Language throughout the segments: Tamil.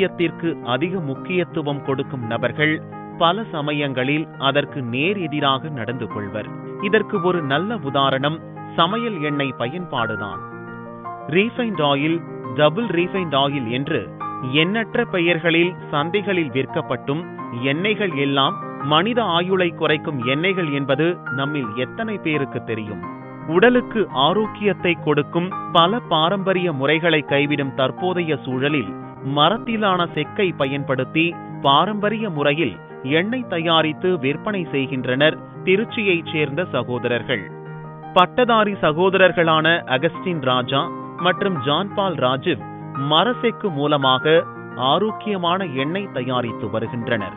ஆரோக்கியத்திற்கு அதிக முக்கியத்துவம் கொடுக்கும் நபர்கள் பல சமயங்களில் அதற்கு நேர் எதிராக நடந்து கொள்வர். இதற்கு ஒரு நல்ல உதாரணம் சமையல் எண்ணெய் பயன்பாடுதான். Refined oil, double refined oil என்று எண்ணற்ற பெயர்களில் சந்தைகளில் விற்கப்பட்டும் எண்ணெய்கள் எல்லாம் மனித ஆயுளை குறைக்கும் எண்ணெய்கள் என்பது நம்மில் எத்தனை பேருக்கு தெரியும்? உடலுக்கு ஆரோக்கியத்தை கொடுக்கும் பல பாரம்பரிய முறைகளை கைவிடும் தற்போதைய சூழலில் மரத்திலான செக்கை பயன்படுத்தி பாரம்பரிய முறையில் எண்ணெய் தயாரித்து விற்பனை செய்கின்றனர் திருச்சியைச் சேர்ந்த சகோதரர்கள். பட்டதாரி சகோதரர்களான அகஸ்டின் ராஜா மற்றும் ஜான்பால் ராஜிவ் மரசெக்கு மூலமாக ஆரோக்கியமான எண்ணெய் தயாரித்து வருகின்றனர்.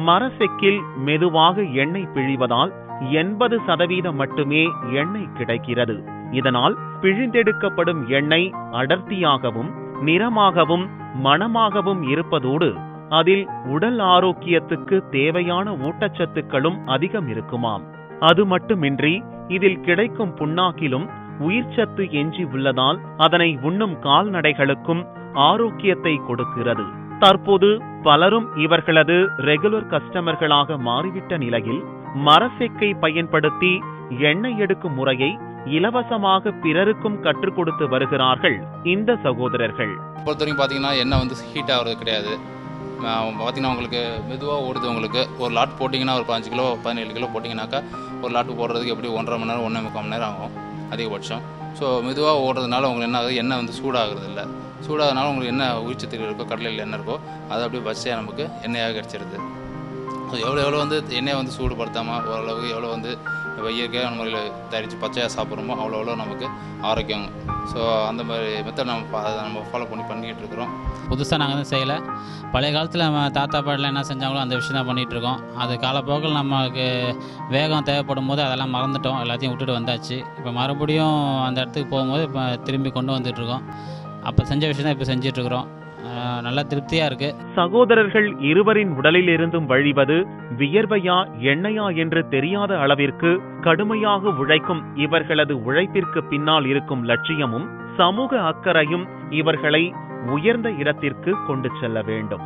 மரசெக்கில் மெதுவாக எண்ணெய் பிழிவதால் 80% மட்டுமே எண்ணெய் கிடைக்கிறது. இதனால் பிழிந்தெடுக்கப்படும் எண்ணெய் அடர்த்தியாகவும் நிறமாகவும் மணமாகவும் இருப்பதோடு அதில் உடல் ஆரோக்கியத்துக்கு தேவையான ஊட்டச்சத்துக்களும் அதிகம் இருக்குமாம். அது மட்டுமின்றி இதில் கிடைக்கும் புண்ணாக்கிலும் உயிர்ச்சத்து எஞ்சி உள்ளதால் அதனை உண்ணும் கால்நடைகளுக்கும் ஆரோக்கியத்தை கொடுக்கிறது. தற்போது பலரும் இவர்களது ரெகுலர் கஸ்டமர்களாக மாறிவிட்ட நிலையில் மரசெக்கை பயன்படுத்தி எண்ணெய் எடுக்கும் முறையை இலவசமாக பிறருக்கும் கற்றுக் கொடுத்து வருகிறார்கள் இந்த சகோதரர்கள். பொறுத்தவரைக்கும் பார்த்தீங்கன்னா எண்ணெய் வந்து ஹீட் ஆகிறது கிடையாது. பார்த்தீங்கன்னா உங்களுக்கு மெதுவாக ஓடுது. உங்களுக்கு ஒரு லாட் போட்டிங்கன்னா ஒரு 15 கிலோ 17 கிலோ போட்டிங்கனாக்கா ஒரு லாட்டு போடுறதுக்கு எப்படி 1.5 மணி நேரம் 1.25 மணி நேரம் ஆகும் அதிகபட்சம். ஸோ மெதுவாக ஓடுறதுனால உங்களுக்கு என்ன ஆகுது, எண்ணெய் வந்து சூடாகிறது இல்லை. சூடாகிறதுனால உங்களுக்கு என்ன உயிர்ச்சத்துக்கள் இருக்கோ, கடலையில் என்ன இருக்கோ அதை அப்படியே பச்சையாக நமக்கு எண்ணெயாக கிடச்சிருது. ஸோ எவ்வளோ வந்து எண்ணெயை வந்து சூடுபடுத்தாமல் ஓரளவுக்கு எவ்வளோ வந்து இயற்கையான முறையில் தயாரித்து பச்சையாக சாப்பிட்றோமோ அவ்வளோ நமக்கு ஆரோக்கியம். ஸோ அந்த மாதிரி மெத்தட் நம்ம ஃபாலோ பண்ணிக்கிட்டு இருக்கிறோம். புதுசாக நாங்கள் வந்து செய்யலை. பழைய காலத்தில் நம்ம தாத்தா பாட்டில் என்ன செஞ்சாங்களோ அந்த விஷயம் தான் பண்ணிகிட்ருக்கோம். அது காலப்போக்கில் நமக்கு வேகம் தேவைப்படும் போது அதெல்லாம் மறந்துட்டோம், எல்லாத்தையும் விட்டுட்டு வந்தாச்சு. இப்போ மறுபடியும் அந்த இடத்துக்கு போகும்போது இப்போ திரும்பி கொண்டு வந்துட்டுருக்கோம். அப்போ செஞ்ச விஷயம் தான் இப்போ செஞ்சிட்ருக்குறோம். நல்லா திருப்தியாக இருக்குது. சகோதரர்கள் இருவரின் உடலில் இருந்தும் வழிவது வியர்வையா எண்ணெயா என்று தெரியாத அளவிற்கு கடுமையாக உழைக்கும் இவர்களது உழைப்பிற்கு பின்னால் இருக்கும் லட்சியமும் சமூக அக்கறையும் இவர்களை உயர்ந்த இடத்திற்கு கொண்டு செல்ல வேண்டும்.